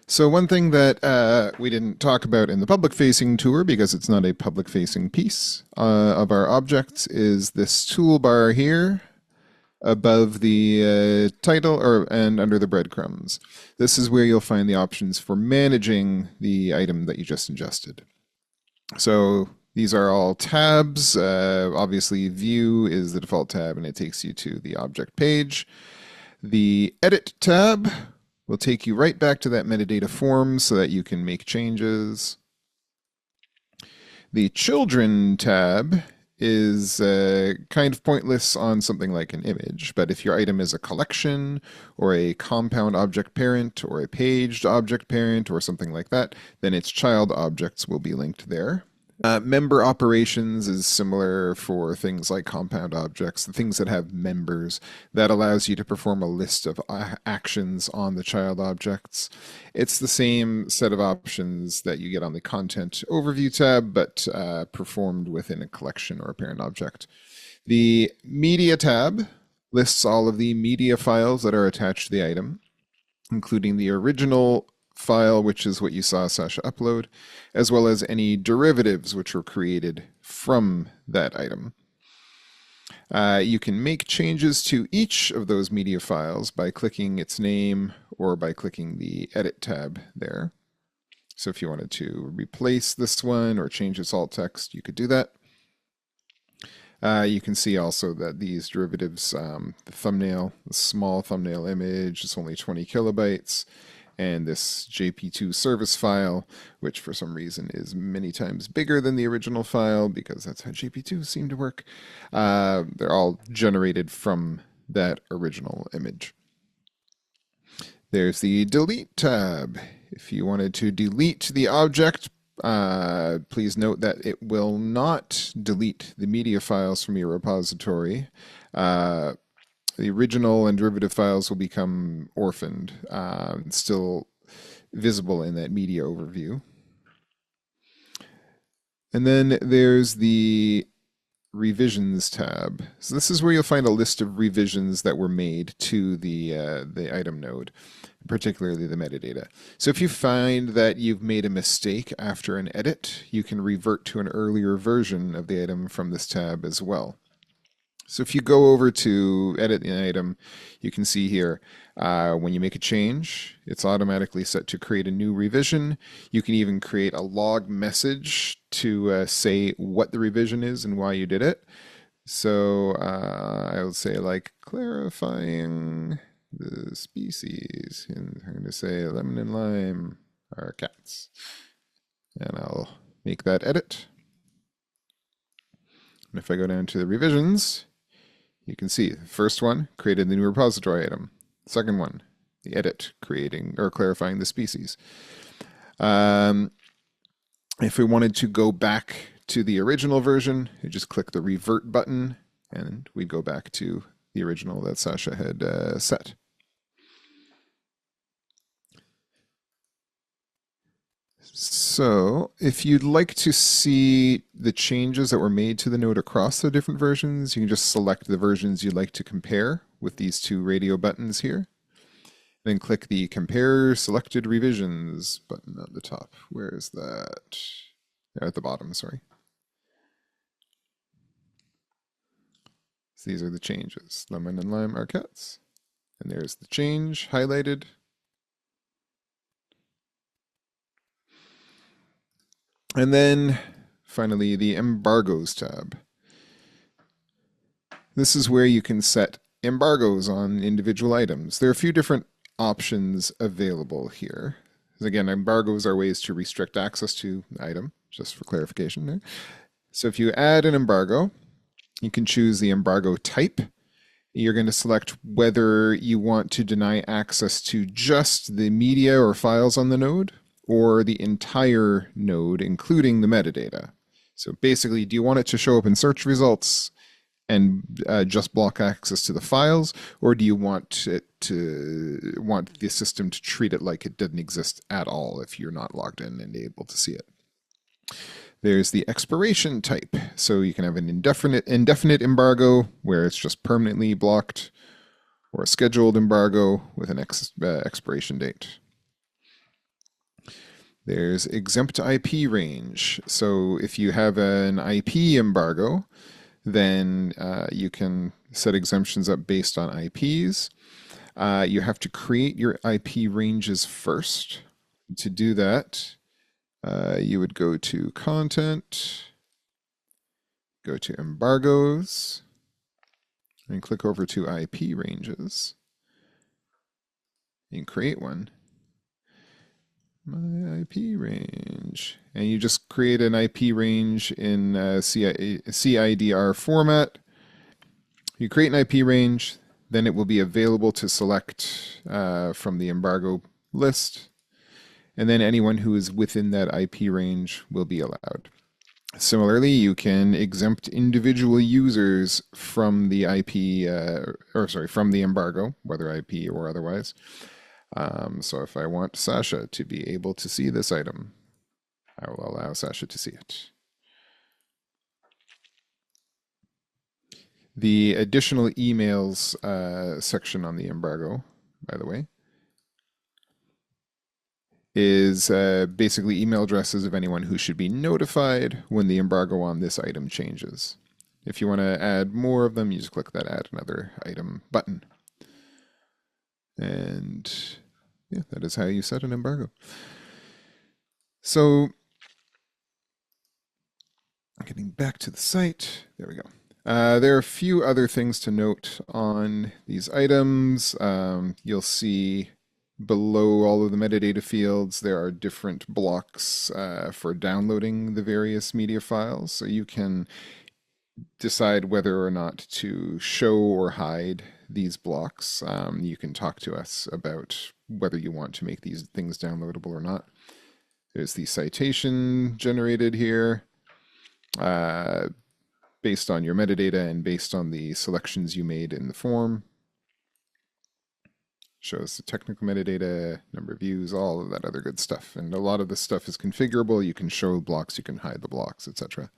So one thing that we didn't talk about in the public-facing tour, because it's not a public-facing piece of our objects, is this toolbar here above the title and under the breadcrumbs. This is where you'll find the options for managing the item that you just ingested. So these are all tabs. Obviously, View is the default tab, and it takes you to the object page. The Edit tab will take you right back to that metadata form so that you can make changes. The Children tab is kind of pointless on something like an image, but if your item is a collection or a compound object parent or a paged object parent or something like that, then its child objects will be linked there. Member operations is similar for things like compound objects, the things that have members. That allows you to perform a list of actions on the child objects. It's the same set of options that you get on the content overview tab, but performed within a collection or a parent object. The media tab lists all of the media files that are attached to the item, including the original file, which is what you saw Sasha upload, as well as any derivatives which were created from that item. You can make changes to each of those media files by clicking its name or by clicking the Edit tab there. So if you wanted to replace this one or change its alt text, you could do that. You can see also that these derivatives, the thumbnail, the small thumbnail image, it's only 20 kilobytes. And this JP2 service file, which for some reason is many times bigger than the original file because that's how JP2 seem to work. They're all generated from that original image. There's the Delete tab. If you wanted to delete the object, please note that it will not delete the media files from your repository. The original and derivative files will become orphaned, still visible in that media overview. And then there's the Revisions tab. So this is where you'll find a list of revisions that were made to the item node, particularly the metadata. So if you find that you've made a mistake after an edit, you can revert to an earlier version of the item from this tab as well. So if you go over to edit the item, you can see here, when you make a change, it's automatically set to create a new revision. You can even create a log message to say what the revision is and why you did it. So I would say like clarifying the species, and I'm going to say lemon and lime are cats. And I'll make that edit. And if I go down to the revisions, you can see the first one created the new repository item. The second one, the edit, creating or clarifying the species. If we wanted to go back to the original version, you just click the revert button and we'd go back to the original that Sasha had set. So if you'd like to see the changes that were made to the node across the different versions, you can just select the versions you'd like to compare with these two radio buttons here. Then click the Compare Selected Revisions button at the top. Where is that? At the bottom, sorry. So these are the changes. Lemon and lime are cats. And there's the change highlighted. And then finally, the Embargoes tab. This is where you can set embargoes on individual items. There are a few different options available here. Again, embargoes are ways to restrict access to the item, just for clarification there. So if you add an embargo, you can choose the embargo type. You're going to select whether you want to deny access to just the media or files on the node, or the entire node, including the metadata. So basically, do you want it to show up in search results and just block access to the files, or do you want the system to treat it like it didn't exist at all if you're not logged in and able to see it? There's the expiration type. So you can have an indefinite embargo where it's just permanently blocked, or a scheduled embargo with an expiration date. There's exempt IP range. So if you have an IP embargo, then you can set exemptions up based on IPs. You have to create your IP ranges first. To do that, you would go to Content, go to Embargoes, and click over to IP ranges, and create one. My IP range. And you just create an IP range in CIDR format. You create an IP range, then it will be available to select from the embargo list. And then anyone who is within that IP range will be allowed. Similarly, you can exempt individual users from the from the embargo, whether IP or otherwise. So if I want Sasha to be able to see this item, I will allow Sasha to see it. The additional emails section on the embargo, by the way, is basically email addresses of anyone who should be notified when the embargo on this item changes. If you want to add more of them, you just click that Add Another Item button. And yeah, that is how you set an embargo. So getting back to the site, there we go. There are a few other things to note on these items. You'll see below all of the metadata fields, there are different blocks for downloading the various media files. So you can decide whether or not to show or hide these blocks. You can talk to us about whether you want to make these things downloadable or not. There's the citation generated here based on your metadata and based on the selections you made in the form. Shows the technical metadata, number of views, all of that other good stuff. And a lot of this stuff is configurable. You can show blocks, you can hide the blocks, etc.